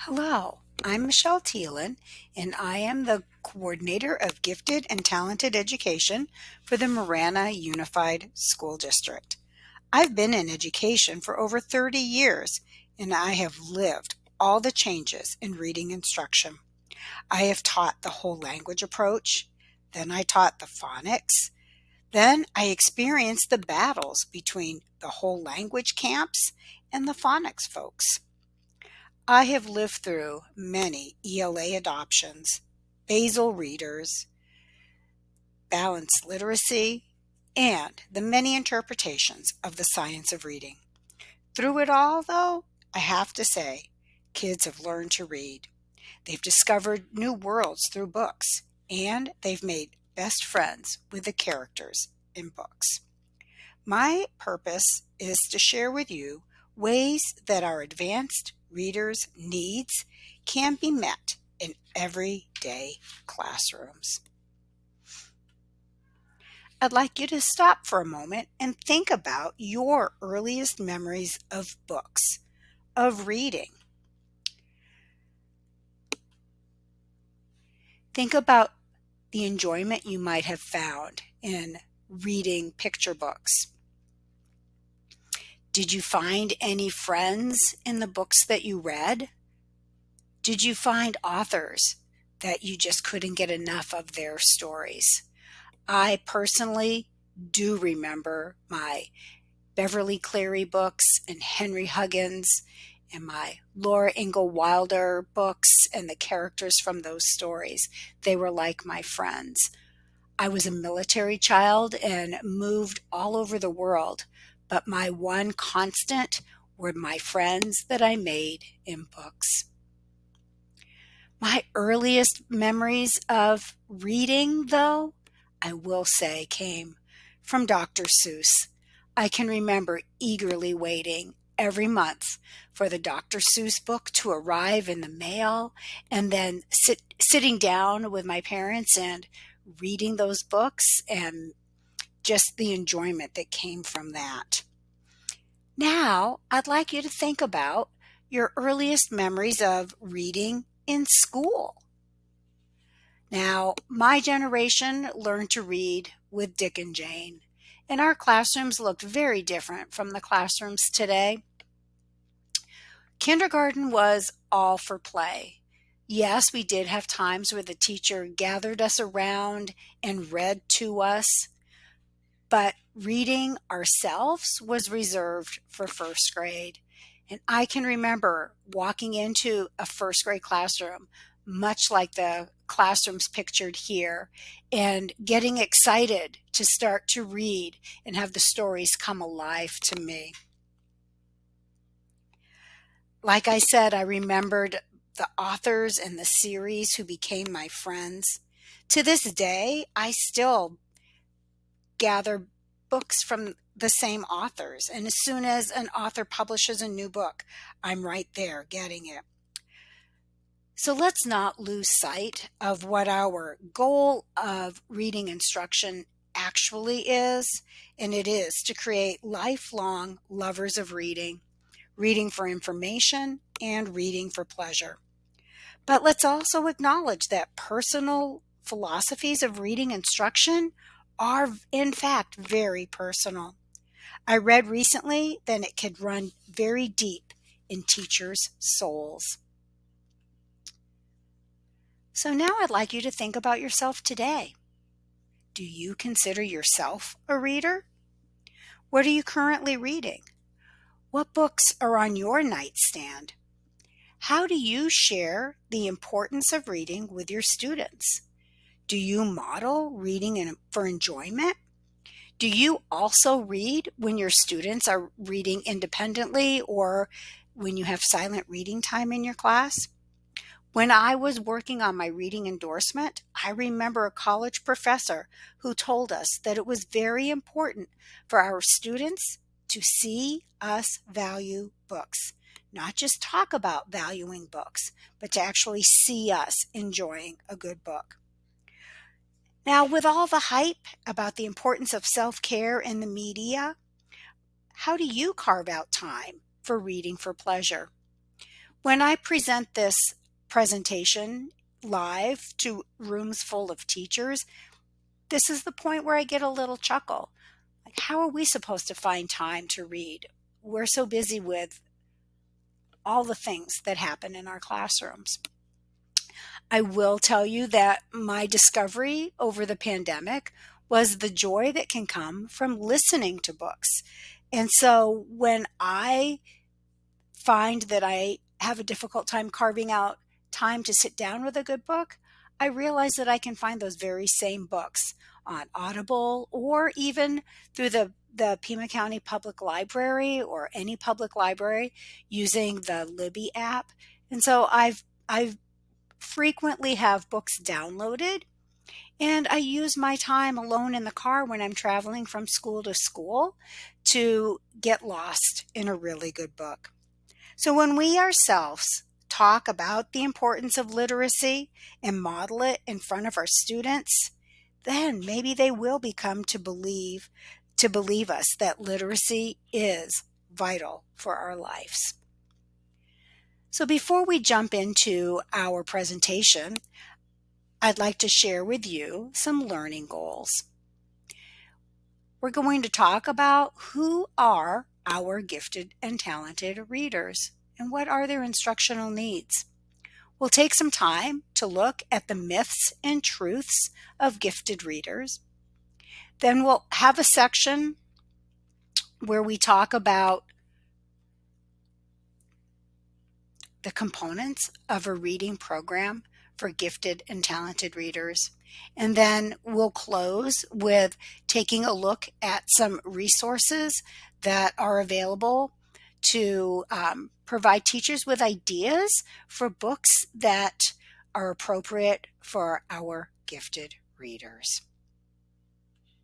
Hello, I'm Michelle Thielen, and I am the Coordinator of Gifted and Talented Education for the Marana Unified School District. I've been in education for over 30 years, and I have lived all the changes in reading instruction. I have taught the whole language approach, then I taught the phonics, then I experienced the battles between the whole language camps and the phonics folks. I have lived through many ELA adoptions, basal readers, balanced literacy, and the many interpretations of the science of reading. Through it all, though, I have to say, kids have learned to read. They've discovered new worlds through books, and they've made best friends with the characters in books. My purpose is to share with you ways that our advanced readers' needs can be met in everyday classrooms. I'd like you to stop for a moment and think about your earliest memories of books, of reading. Think about the enjoyment you might have found in reading picture books. Did you find any friends in the books that you read? Did you find authors that you just couldn't get enough of their stories? I personally do remember my Beverly Cleary books and Henry Huggins and my Laura Ingalls Wilder books and the characters from those stories. They were like my friends. I was a military child and moved all over the world, but my one constant were my friends that I made in books. My earliest memories of reading, though, I will say, came from Dr. Seuss. I can remember eagerly waiting every month for the Dr. Seuss book to arrive in the mail and then sitting down with my parents and reading those books and just the enjoyment that came from that. Now, I'd like you to think about your earliest memories of reading in school. Now, my generation learned to read with Dick and Jane, and our classrooms looked very different from the classrooms today. Kindergarten was all for play. Yes, we did have times where the teacher gathered us around and read to us, but reading ourselves was reserved for first grade. And I can remember walking into a first grade classroom, much like the classrooms pictured here, and getting excited to start to read and have the stories come alive to me. Like I said, I remembered the authors and the series who became my friends. To this day, I still gather books from the same authors. And as soon as an author publishes a new book, I'm right there getting it. So let's not lose sight of what our goal of reading instruction actually is, and it is to create lifelong lovers of reading, reading for information and reading for pleasure. But let's also acknowledge that personal philosophies of reading instruction are, in fact, very personal. I read recently that it could run very deep in teachers' souls. So now I'd like you to think about yourself today. Do you consider yourself a reader? What are you currently reading? What books are on your nightstand? How do you share the importance of reading with your students? Do you model reading for enjoyment? Do you also read when your students are reading independently or when you have silent reading time in your class? When I was working on my reading endorsement, I remember a college professor who told us that it was very important for our students to see us value books, not just talk about valuing books, but to actually see us enjoying a good book. Now, with all the hype about the importance of self-care in the media, how do you carve out time for reading for pleasure? When I present this presentation live to rooms full of teachers, this is the point where I get a little chuckle. Like, how are we supposed to find time to read? We're so busy with all the things that happen in our classrooms. I will tell you that my discovery over the pandemic was the joy that can come from listening to books. And so when I find that I have a difficult time carving out time to sit down with a good book, I realize that I can find those very same books on Audible or even through the Pima County Public Library or any public library using the Libby app. And so I've frequently have books downloaded, and I use my time alone in the car when I'm traveling from school to school to get lost in a really good book. So when we ourselves talk about the importance of literacy and model it in front of our students, then maybe they will become to believe us that literacy is vital for our lives. So before we jump into our presentation, I'd like to share with you some learning goals. We're going to talk about who are our gifted and talented readers and what are their instructional needs. We'll take some time to look at the myths and truths of gifted readers. Then we'll have a section where we talk about the components of a reading program for gifted and talented readers. And then we'll close with taking a look at some resources that are available to provide teachers with ideas for books that are appropriate for our gifted readers.